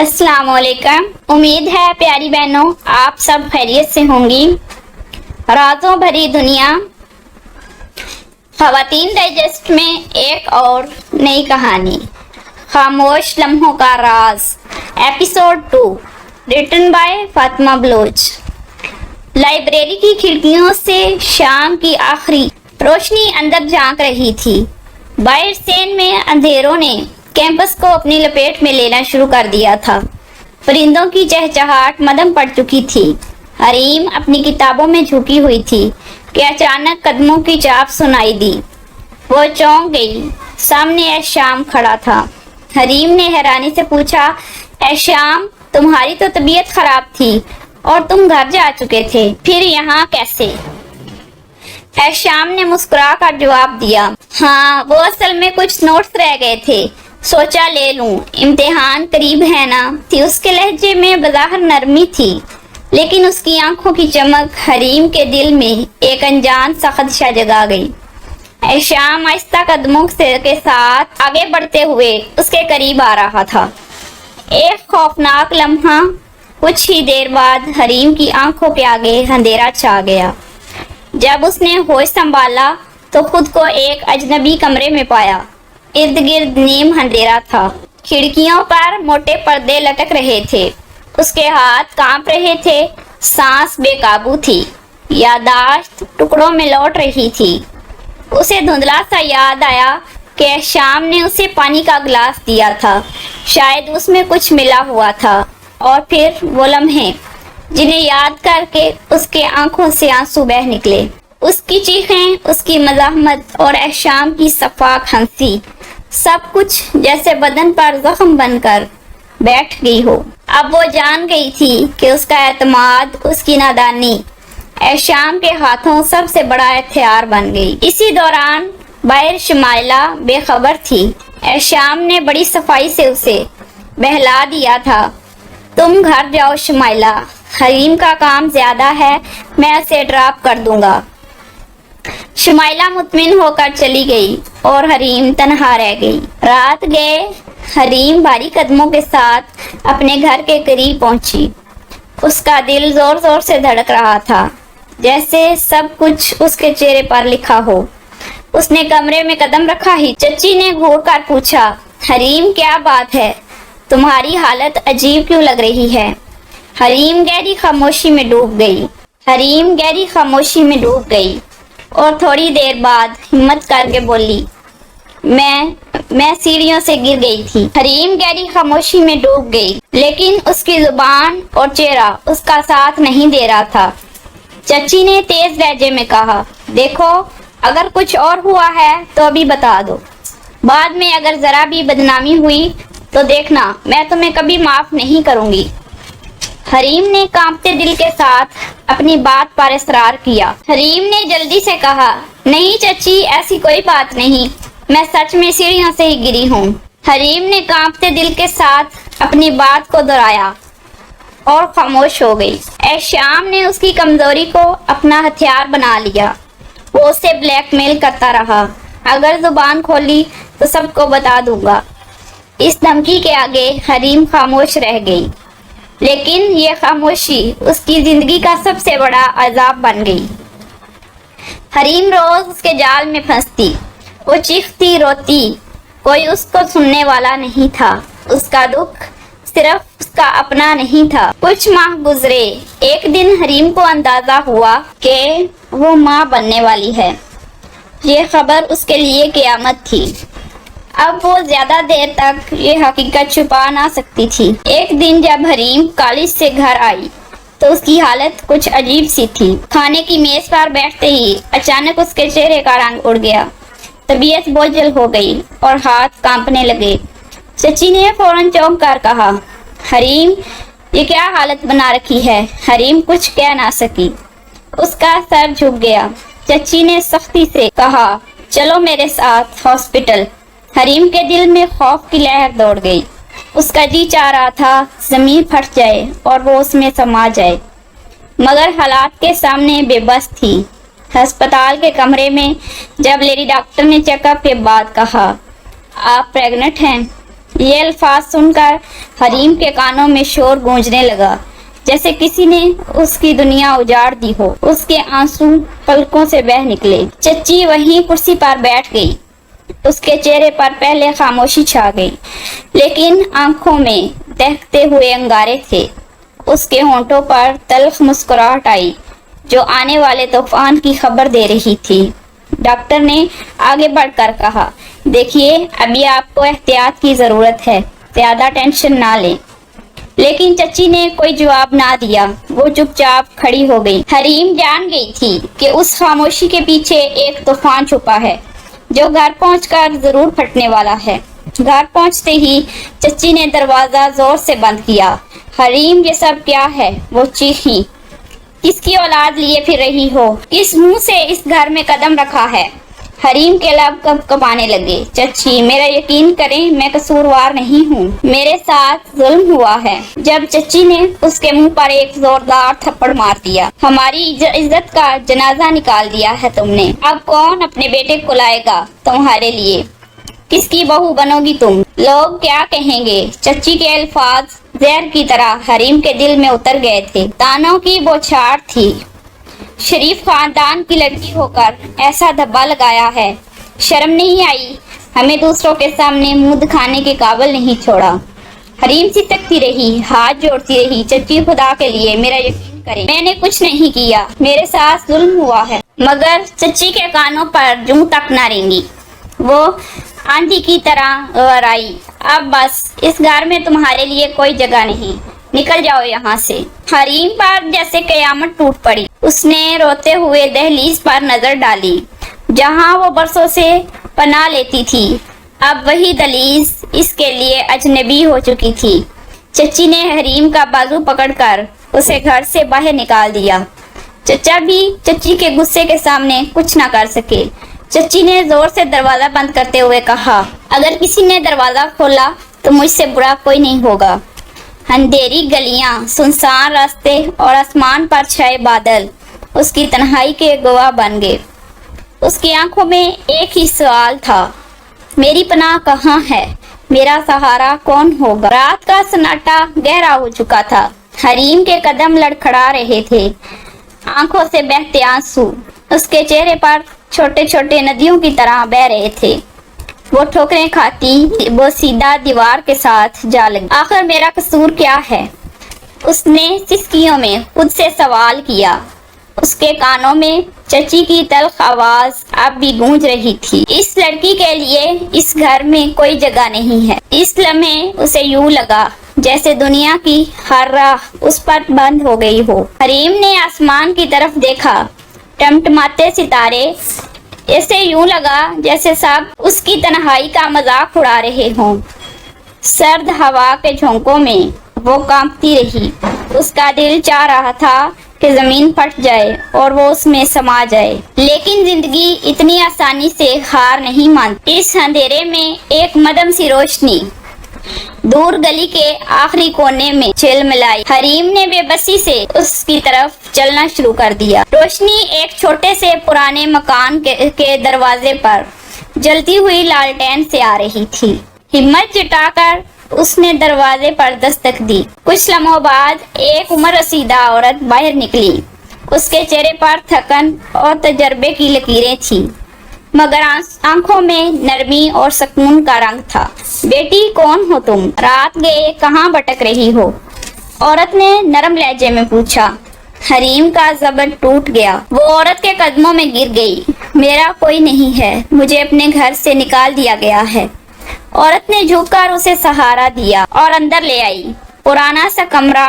अस्सलाम वालेकुम। उम्मीद है प्यारी बहनों आप सब खैरियत से होंगी। राजों भरी दुनिया ख़वातीन डाइजेस्ट में एक और नई कहानी, खामोश लम्हों का राज, episode 2, written by Fatima Baloch. Library की खिड़कियों से शाम की आखिरी रोशनी अंदर झांक रही थी। बाहर सेन में अंधेरों ने कैंपस को अपनी लपेट में लेना शुरू कर दिया था। परिंदों की चहचहाट मदम पड़ चुकी थी। हरीम अपनी किताबों में झुकी हुई थी कि अचानक कदमों की चाप सुनाई दी। वो चौंक गई। सामने ऐशाम खड़ा था। हरीम ने हैरानी से पूछा, ऐशाम, तुम्हारी तो तबीयत खराब थी और तुम घर जा चुके थे, फिर यहाँ कैसे? ऐशाम ने मुस्कुरा कर जवाब दिया, हाँ, वो असल में कुछ नोट्स रह गए थे, सोचा ले लूं, इम्तिहान करीब है ना। थी उसके लहजे में बज़ाहिर नरमी थी, लेकिन उसकी आंखों की चमक हरीम के दिल में एक अनजान सा खदशा जगा गई। ऐशाम आहिस्ता कदमों के साथ आगे बढ़ते हुए उसके करीब आ रहा था। एक खौफनाक लम्हा, कुछ ही देर बाद हरीम की आंखों के आगे अंधेरा छा गया। जब उसने होश संभाला तो खुद को एक अजनबी कमरे में पाया। इर्द गिर्द नीम अंधेरा था। खिड़कियों पर मोटे पर्दे लटक रहे थे। उसके हाथ कांप रहे थे, सांस बेकाबू थी, यादाश्त टुकड़ों में लौट रही थी। उसे धुंधला सा याद आया कि शाम ने उसे पानी का गिलास दिया था, शायद उसमें कुछ मिला हुआ था। और फिर वो लम्हे जिन्हें याद करके उसके आंखों से आंसू बह निकले। उसकी चीखें, उसकी मज़ाहमत और ऐशाम की सफाक हंसी, सब कुछ जैसे बदन पर जख्म बनकर बैठ गई हो। अब वो जान गई थी कि उसका एतमाद, उसकी नादानी ऐशाम के हाथों सबसे बड़ा हथियार बन गई। इसी दौरान बाहर शमाइला बेखबर थी। ऐशाम ने बड़ी सफाई से उसे बहला दिया था, तुम घर जाओ शमाइला, हरीम का काम ज्यादा है, मैं उसे ड्रॉप कर दूंगा। शमाइला मुतमिन होकर चली गई और हरीम तन्हा रह गई। रात गए, हरीम भारी कदमों के साथ अपने घर के करीब पहुंची। उसका दिल जोर जोर से धड़क रहा था, जैसे सब कुछ उसके चेहरे पर लिखा हो। उसने कमरे में कदम रखा ही चच्ची ने घूर कर पूछा, हरीम क्या बात है, तुम्हारी हालत अजीब क्यों लग रही है? हरीम गहरी खामोशी में डूब गई और थोड़ी देर बाद हिम्मत करके बोली, मैं सीढ़ियों से गिर गई थी। हरीम गहरी खामोशी में डूब गई, लेकिन उसकी जुबान और चेहरा उसका साथ नहीं दे रहा था। चच्ची ने तेज लहजे में कहा, देखो, अगर कुछ और हुआ है तो अभी बता दो, बाद में अगर जरा भी बदनामी हुई तो देखना, मैं तुम्हें कभी माफ नहीं करूंगी। हरीम ने कांपते दिल के साथ अपनी बात पर इसरार किया। हरीम ने जल्दी से कहा, नहीं चच्ची, ऐसी कोई बात नहीं, मैं सच में सीढ़ियों से ही गिरी हूँ। हरीम ने कांपते दिल के साथ अपनी बात को दोहराया और खामोश हो गई। ऐशाम ने उसकी कमजोरी को अपना हथियार बना लिया। वो उसे ब्लैकमेल करता रहा, अगर जुबान खोली तो सबको बता दूंगा। इस धमकी के आगे हरीम खामोश रह गई, लेकिन ये खामोशी उसकी जिंदगी का सबसे बड़ा अजाब बन गई। हरीम रोज उसके जाल में फंसती। वो चीखती, रोती, कोई उसको सुनने वाला नहीं था। उसका दुख सिर्फ उसका अपना नहीं था। कुछ माह गुजरे। एक दिन हरीम को अंदाजा हुआ कि वो माँ बनने वाली है। ये खबर उसके लिए क़यामत थी। अब वो ज्यादा देर तक ये हकीकत छुपा ना सकती थी। एक दिन जब हरीम कॉलेज से घर आई तो उसकी हालत कुछ अजीब सी थी। खाने की मेज पर बैठते ही अचानक उसके चेहरे का रंग उड़ गया, तबीयत बोझल हो गई और हाथ कांपने लगे। चची ने फौरन चौंक कर कहा, हरीम, ये क्या हालत बना रखी है? हरीम कुछ कह ना सकी, उसका सर झुक गया। चची ने सख्ती से कहा, चलो मेरे साथ हॉस्पिटल। हरीम के दिल में खौफ की लहर दौड़ गई। उसका जी चाह रहा था जमीन फट जाए और वो उसमें समा जाए, मगर हालात के सामने बेबस थी। अस्पताल के कमरे में जब लेडी डॉक्टर ने चेकअप के बाद कहा, आप प्रेग्नेंट हैं, ये अल्फाज सुनकर हरीम के कानों में शोर गूंजने लगा, जैसे किसी ने उसकी दुनिया उजाड़ दी हो। उसके आंसू पलकों से बह निकले। चच्ची वहीं कुर्सी पर बैठ गई। उसके चेहरे पर पहले खामोशी छा गई, लेकिन आंखों में दहकते हुए अंगारे थे। उसके होंठों पर तल्ख मुस्कुराहट आई, जो आने वाले तूफान की खबर दे रही थी। डॉक्टर ने आगे बढ़कर कहा, देखिए, अभी आपको एहतियात की जरूरत है, ज्यादा टेंशन ना लें। लेकिन चच्ची ने कोई जवाब ना दिया। वो चुपचाप खड़ी हो गई। हरीम जान गई थी कि उस खामोशी के पीछे एक तूफान छुपा है, जो घर पहुंचकर जरूर फटने वाला है। घर पहुंचते ही चच्ची ने दरवाजा जोर से बंद किया। हरीम, ये सब क्या है? वो चीखी। किसकी औलाद लिए फिर रही हो? किस मुंह से इस घर में कदम रखा है? हरीम के लब कँपाने लगे। चच्ची, मेरा यकीन करें, मैं कसूरवार नहीं हूँ। मेरे साथ जुल्म हुआ है। जब चच्ची ने उसके मुंह पर एक जोरदार थप्पड़ मार दिया। हमारी इज्जत का जनाजा निकाल दिया है तुमने। अब कौन अपने बेटे को लाएगा तुम्हारे लिए? किसकी बहू बनोगी तुम? लोग क्या कहेंगे? चच्ची के अल्फाज जहर की तरह हरीम के दिल में उतर गए थे। तानों की बौछार थी। शरीफ खानदान की लड़की होकर ऐसा धब्बा लगाया है। शर्म नहीं आई? हमें दूसरों के सामने मुंह दिखाने के काबिल नहीं छोड़ा। हरीम सिसकती रही, हाथ जोड़ती रही। चच्ची, खुदा के लिए मेरा यकीन करें, मैंने कुछ नहीं किया। मेरे साथ जुल्म हुआ है। मगर चच्ची के कानों पर जूं तक न रेंगी। वो आंधी की तरह गहराई। अब बस, इस घर में तुम्हारे लिए कोई जगह नहीं। निकल जाओ यहाँ से। हरीम पर जैसे कयामत टूट पड़ी। उसने रोते हुए दहलीज पर नजर डाली, जहाँ वो बरसों से पनाह लेती थी। अब वही दहलीज इसके लिए अजनबी हो चुकी थी। चच्ची ने हरीम का बाजू पकड़कर उसे घर से बाहर निकाल दिया। चचा भी चच्ची के गुस्से के सामने कुछ न कर सके। चच्ची ने जोर से दरवाजा बंद करते हुए कहा, अगर किसी ने दरवाजा खोला तो मुझसे बुरा कोई नहीं होगा। अंधेरी गलियां, सुनसान रास्ते और आसमान पर छाए बादल उसकी तन्हाई के गवाह बन गए। उसकी आंखों में एक ही सवाल था, मेरी पनाह कहाँ है? मेरा सहारा कौन होगा? रात का सन्नाटा गहरा हो चुका था। हरीम के कदम लड़खड़ा रहे थे, आंखों से बहते आंसू उसके चेहरे पर छोटे छोटे नदियों की तरह बह रहे थे। वो ठोकरें खाती, वो सीधा दीवार के साथ जा लगी। आखिर मेरा कसूर क्या है? उसने सिसकियों में खुद से सवाल किया। उसके कानों में चची की तल्ख आवाज अब भी गूंज रही थी, इस लड़की के लिए इस घर में कोई जगह नहीं है। इस लम्हे उसे यूं लगा जैसे दुनिया की हर राह उस पर बंद हो गई हो। हरीम ने आसमान की तरफ देखा, टमटमाते सितारे, ऐसे यूं लगा जैसे सब उसकी तन्हाई का मजाक उड़ा रहे हों। सर्द हवा के झोंकों में वो कांपती रही। उसका दिल चाह रहा था कि जमीन फट जाए और वो उसमें समा जाए, लेकिन जिंदगी इतनी आसानी से हार नहीं मानती। इस अंधेरे में एक मदम सी रोशनी दूर गली के आखिरी कोने में झिलमिलाई। हरीम ने बेबसी से उसकी तरफ चलना शुरू कर दिया। रोशनी एक छोटे से पुराने मकान के दरवाजे पर जलती हुई लालटेन से आ रही थी। हिम्मत जुटाकर उसने दरवाजे पर दस्तक दी। कुछ लम्हों बाद एक उम्र रसीदा औरत बाहर निकली। उसके चेहरे पर थकन और तजर्बे की लकीरें थी, मगर आंखों में नरमी और सुकून का रंग था। बेटी, कौन हो तुम? रात गए कहाँ भटक रही हो? औरत ने नरम लहजे में पूछा। हरीम का ज़बर टूट गया। वो औरत के कदमों में गिर गई। मेरा कोई नहीं है, मुझे अपने घर से निकाल दिया गया है। औरत ने झुककर उसे सहारा दिया और अंदर ले आई। पुराना सा कमरा,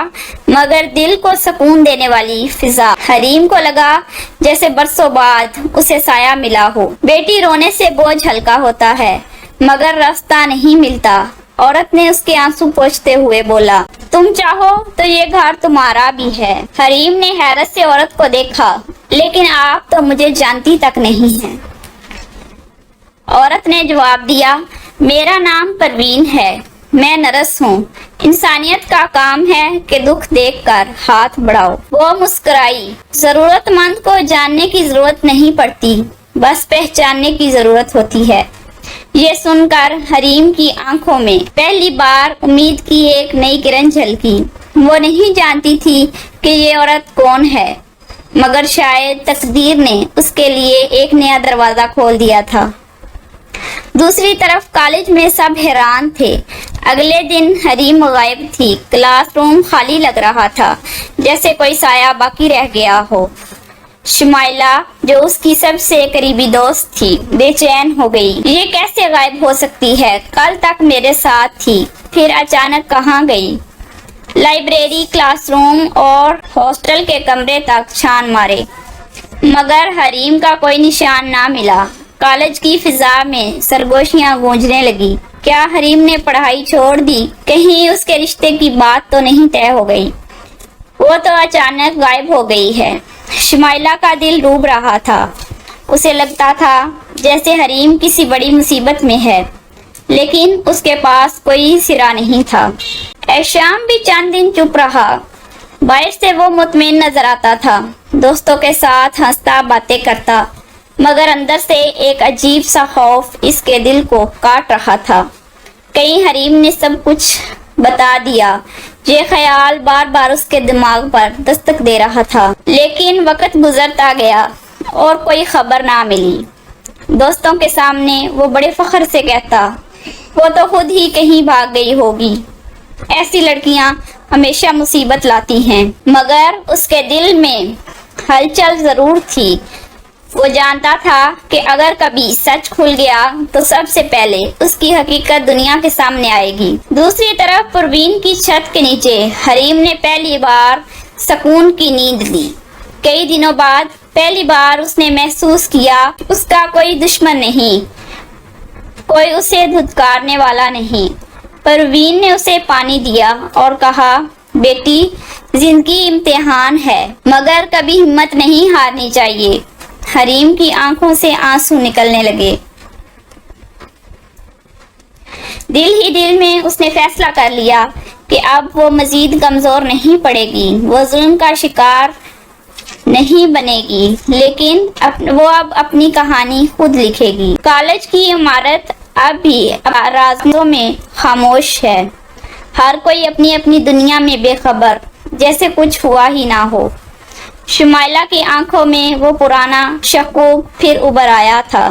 मगर दिल को सुकून देने वाली फिजा। हरीम को लगा जैसे बरसों बाद उसे साया मिला हो। बेटी, रोने से बोझ हल्का होता है, मगर रास्ता नहीं मिलता। औरत ने उसके आंसू पोंछते हुए बोला, तुम चाहो तो ये घर तुम्हारा भी है। हरीम ने हैरत से औरत को देखा, लेकिन आप तो मुझे जानती तक नहीं है। औरत ने जवाब दिया, मेरा नाम परवीन है, मैं नर्स हूँ। इंसानियत का काम है कि दुख देखकर हाथ बढ़ाओ। वो मुस्कुराई। जरूरतमंद को जानने की जरूरत नहीं पड़ती, बस पहचानने की जरूरत होती है। یہ سن کر حریم کی آنکھوں میں پہلی بار امید کی ایک نئی کرن جھلکی۔ وہ نہیں جانتی تھی کہ یہ عورت کون ہے، مگر شاید تقدیر نے اس کے لیے ایک نیا دروازہ کھول دیا تھا۔ دوسری طرف کالج میں سب حیران تھے۔ اگلے دن حریم غائب تھی۔ کلاس روم خالی لگ رہا تھا، جیسے کوئی سایہ باقی رہ گیا ہو۔ شمائلہ، جو اس کی سب سے قریبی دوست تھی، بے چین ہو گئی۔ یہ کیسے غائب ہو سکتی ہے؟ کل تک میرے ساتھ تھی، پھر اچانک کہاں گئی؟ لائبریری، کلاس روم اور ہاسٹل کے کمرے تک چھان مارے، مگر حریم کا کوئی نشان نہ ملا۔ کالج کی فضا میں سرگوشیاں گونجنے لگی۔ کیا حریم نے پڑھائی چھوڑ دی؟ کہیں اس کے رشتے کی بات تو نہیں طے ہو گئی؟ وہ تو اچانک غائب ہو گئی ہے۔ شمائلہ کا دل ڈوب رہا تھا۔ اسے لگتا تھا جیسے حریم کسی بڑی مصیبت میں ہے، لیکن اس کے پاس کوئی سرا نہیں تھا۔ احشام بھی چند دن چپ رہا۔ باہر سے وہ مطمئن نظر آتا تھا، دوستوں کے ساتھ ہنستا، باتیں کرتا، مگر اندر سے ایک عجیب سا خوف اس کے دل کو کاٹ رہا تھا۔ کہیں حریم نے سب کچھ بتا دیا؟ یہ خیال بار بار اس کے دماغ پر دستک دے رہا تھا، لیکن وقت گزرتا گیا اور کوئی خبر نہ ملی۔ دوستوں کے سامنے وہ بڑے فخر سے کہتا، وہ تو خود ہی کہیں بھاگ گئی ہوگی، ایسی لڑکیاں ہمیشہ مصیبت لاتی ہیں۔ مگر اس کے دل میں ہلچل ضرور تھی۔ وہ جانتا تھا کہ اگر کبھی سچ کھل گیا تو سب سے پہلے اس کی حقیقت دنیا کے سامنے آئے گی۔ دوسری طرف پروین کی چھت کے نیچے حریم نے پہلی بار سکون کی نیند لی۔ کئی دنوں بعد پہلی بار اس نے محسوس کیا اس کا کوئی دشمن نہیں، کوئی اسے دھتکارنے والا نہیں۔ پروین نے اسے پانی دیا اور کہا، بیٹی، زندگی امتحان ہے، مگر کبھی ہمت نہیں ہارنی چاہیے۔ حریم کی آنکھوں سے آنسو نکلنے لگے۔ دل ہی دل میں اس نے فیصلہ کر لیا کہ اب وہ مزید کمزور نہیں پڑے گی، وہ ظلم کا شکار نہیں بنے گی، لیکن وہ اب اپنی کہانی خود لکھے گی۔ کالج کی عمارت اب بھی رازوں میں خاموش ہے۔ ہر کوئی اپنی اپنی دنیا میں بے خبر، جیسے کچھ ہوا ہی نہ ہو۔ شمائلہ کی آنکھوں میں وہ پرانا شکوک پھر ابھر آیا تھا۔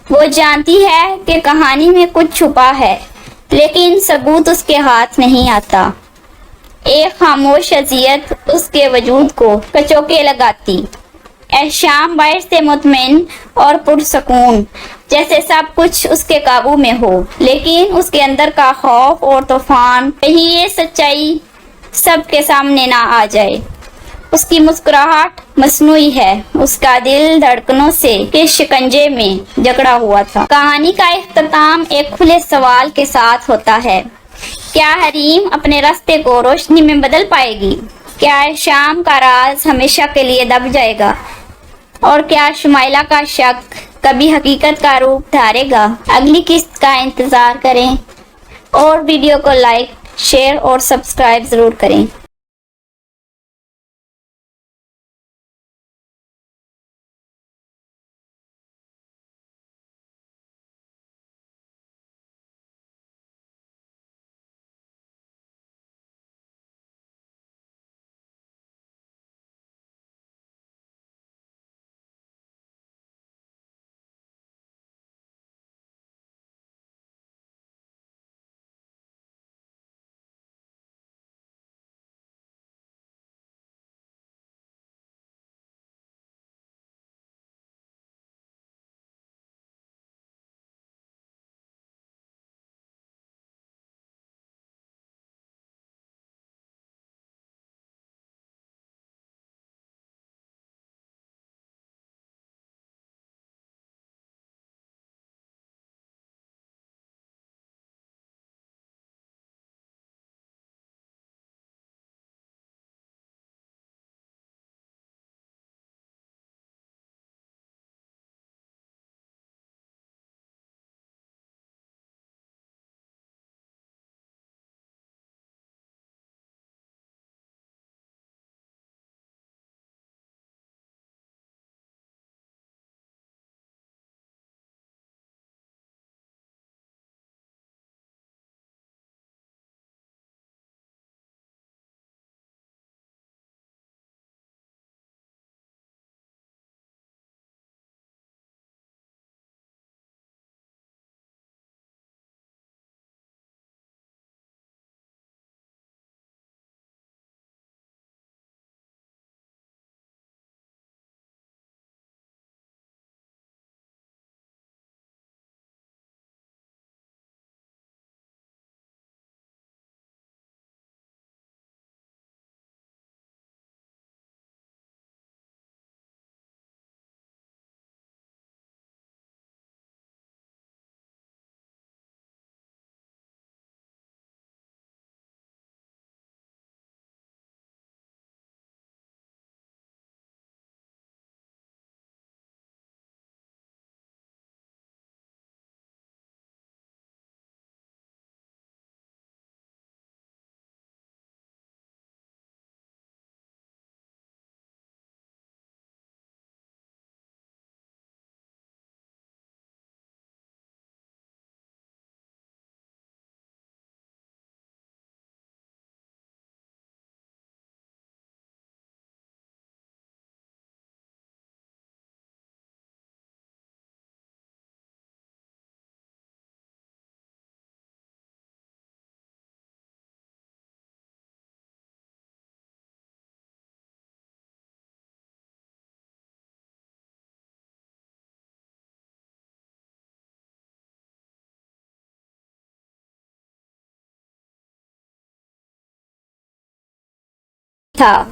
وہ جانتی ہے کہ کہانی میں کچھ چھپا ہے، لیکن ثبوت اس کے ہاتھ نہیں آتا۔ ایک خاموش اذیت اس کے وجود کو کچوکے لگاتی۔ احشام باہر سے مطمئن اور پرسکون، جیسے سب کچھ اس کے قابو میں ہو، لیکن اس کے اندر کا خوف اور طوفان، کہیں یہ سچائی سب کے سامنے نہ آ جائے۔ اس کی مسکراہٹ مصنوعی ہے، اس کا دل دھڑکنوں سے کے شکنجے میں جکڑا ہوا تھا۔ کہانی کا اختتام ایک کھلے سوال کے ساتھ ہوتا ہے، کیا حریم اپنے راستے کو روشنی میں بدل پائے گی؟ کیا احشام کا راز ہمیشہ کے لیے دب جائے گا؟ اور کیا شمائلہ کا شک کبھی حقیقت کا روپ دھارے گا؟ اگلی قسط کا انتظار کریں اور ویڈیو کو لائک، شیئر اور سبسکرائب ضرور کریں۔ تھا.